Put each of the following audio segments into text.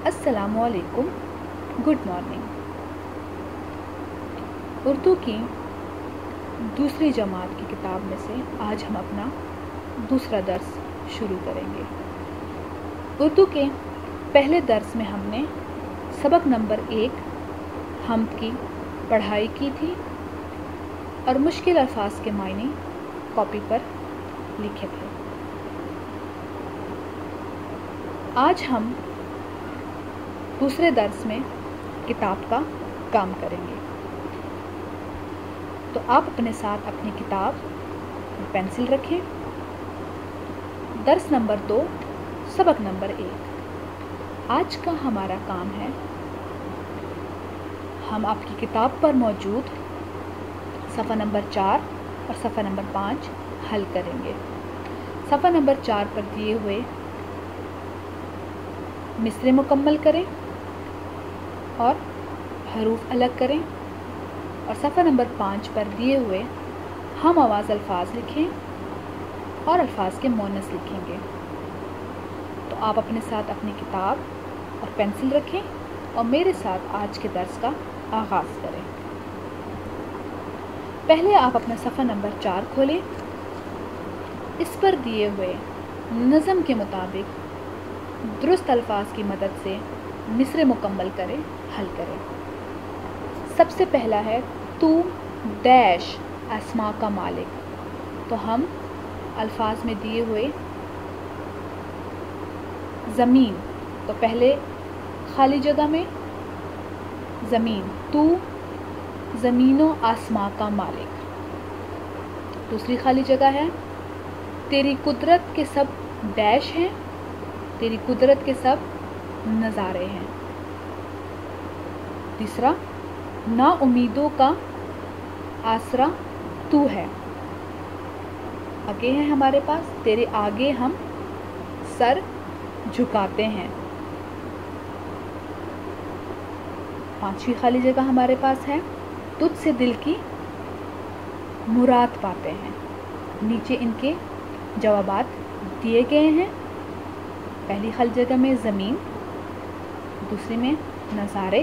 अस्सलामु अलैकुम, good morning. Urdu की दूसरी जमात की किताब में से आज हम अपना दूसरा दर्स शुरू करेंगे। उर्दू के पहले दर्स में हमने सबक नंबर 1 हम्द की पढ़ाई की थी और मुश्किल अल्फाज के मायने कॉपी पर लिखे थे। आज हम दूसरे दर्स में किताब का काम करेंगे, तो आप अपने साथ अपनी किताब और पेंसिल रखें। दर्स नंबर 2 सबक नंबर 1। आज का हमारा काम है, हम आपकी किताब पर मौजूद सफ़ा नंबर 4 और सफ़ा नंबर 5 हल करेंगे। सफ़ा नंबर 4 पर दिए हुए मिसरे मुकम्मल करें और हरूफ अलग करें, और सफ़ा नंबर 5 पर दिए हुए हम आवाज़ अल्फाज लिखें और अल्फाज के मोनस लिखेंगे। तो आप अपने साथ अपनी किताब और पेंसिल रखें और मेरे साथ आज के दर्स का आगाज़ करें। पहले आप अपना सफ़ा नंबर 4 खोलें। इस पर दिए हुए नज़म के मुताबिक दुरुस्त अल्फाज की मदद से मिसरे मुकम्मल करें, हल करें। सबसे पहला है तू डैश अस्मा का मालिक। तो हम अल्फाज में दिए हुए ज़मीन, तो पहले खाली जगह में ज़मीन, तू ज़मीनों आसमां का मालिक। दूसरी खाली जगह है तेरी कुदरत के सब डैश हैं, तेरी कुदरत के सब नज़ारे हैं। तीसरा ना उम्मीदों का आसरा तू है। आगे है हमारे पास तेरे आगे हम सर झुकाते हैं। पांचवी खाली जगह हमारे पास है तुझसे दिल की मुराद पाते हैं। नीचे इनके जवाबात दिए गए हैं। पहली खाली जगह में ज़मीन, दूसरी में नज़ारे,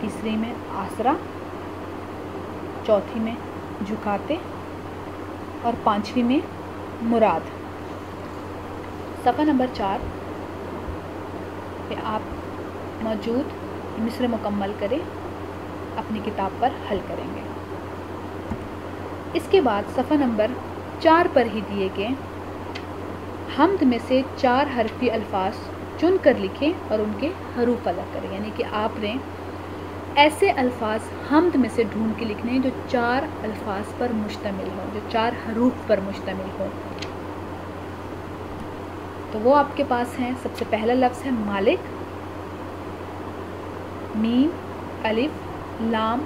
तीसरी में आसरा, चौथी में झुकाते और पांचवी में मुराद। सफ़ा नंबर 4 पे आप मौजूद मिसरे मुकम्मल करें, अपनी किताब पर हल करेंगे। इसके बाद सफ़ा नंबर 4 पर ही दिए गए हम्द में से 4 हरफी अल्फाज चुन कर लिखें और उनके हरूफ अलग करें। यानी कि आपने ऐसे अल्फाज हम्द में से ढूंढ के लिखने हैं जो 4 अल्फाज पर मुश्तमिल हो, जो 4 हरूफ पर मुश्तमिल हो। तो वो आपके पास हैं। सबसे पहला लफ्ज़ है मालिक, मीम अलिफ लाम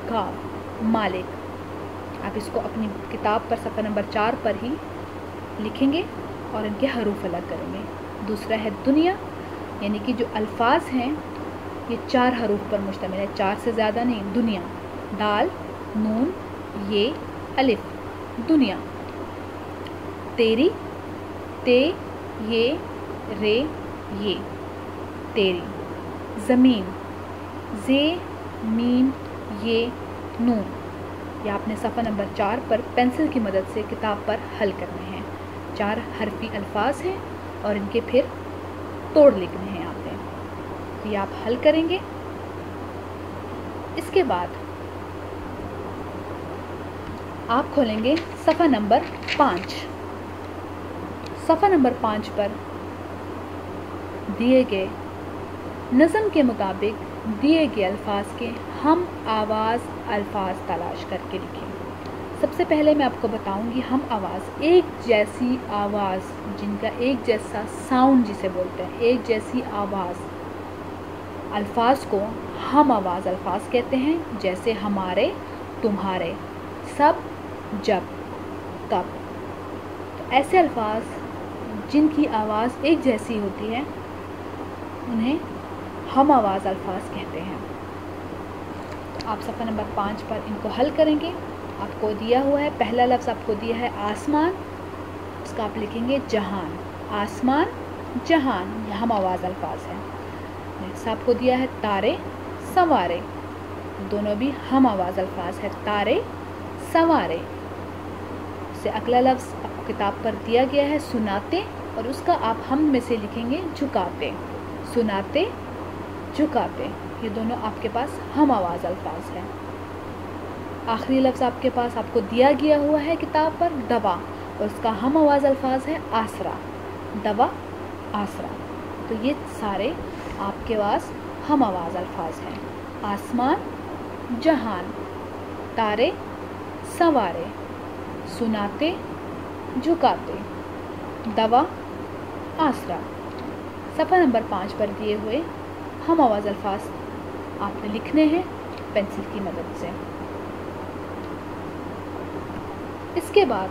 काफ, मालिक। आप इसको अपनी किताब पर सफ़ा नंबर 4 पर ही लिखेंगे और इनके हरूफ अलग करेंगे। दूसरा है दुनिया, यानी कि जो अल्फाज हैं ये 4 हरूफ पर मुश्तमिल है, 4 से ज़्यादा नहीं। दुनिया, दाल नून ये अलिफ, दुनिया। तेरी, ते ये रे ये, तेरी। ज़मीन, जे मीम ये नून। या आपने सफ़ा नंबर 4 पर पेंसिल की मदद से किताब पर हल करने हैं। 4 हरफी अल्फाज हैं और इनके फिर तोड़ लिखने हैं आपने। ये आप हल करेंगे। इसके बाद आप खोलेंगे सफ़ा नंबर 5। सफ़ा नंबर 5 पर दिए गए नज़म के मुताबिक दिए गए अल्फाज के हम आवाज़ अल्फाज तलाश करके लिखें। सबसे पहले मैं आपको बताऊंगी हम आवाज़, एक जैसी आवाज़, जिनका एक जैसा साउंड जिसे बोलते हैं, एक जैसी आवाज़। अल्फाज को हम आवाज़ अल्फाज कहते हैं, जैसे हमारे, तुम्हारे, सब, जब, तब। तो ऐसे अल्फाज जिनकी आवाज़ एक जैसी होती है उन्हें हम आवाज़ अल्फाज कहते हैं। तो आप सफ़ा नंबर 5 पर इनको हल करेंगे। आपको दिया हुआ है, पहला लफ्ज़ आपको दिया है आसमान, उसका आप लिखेंगे जहान। आसमान जहान, ये हम आवाज़ अल्फाज हैं। نے سب کو دیا ہے تارے سوارے، دونوں بھی ہم آواز الفاظ ہے، تارے سوارے۔ اس سے اگلا لفظ آپ کو کتاب پر دیا گیا ہے سناتے، اور اس کا آپ ہم میں سے لکھیں گے جھکاتے، سناتے جھکاتے، یہ دونوں آپ کے پاس ہم آواز الفاظ ہیں۔ آخری لفظ آپ کے پاس آپ کو دیا گیا ہوا ہے کتاب پر دوا، اور اس کا ہم آواز الفاظ ہے آسرا، دوا آسرا۔ تو یہ سارے آپ کے پاس ہم آواز الفاظ ہیں، آسمان جہان، تارے سوارے، سناتے جھکاتے، دوا آسرا۔ صفحہ نمبر 5 پر دیے ہوئے ہم آواز الفاظ آپ نے لکھنے ہیں پینسل کی مدد سے۔ اس کے بعد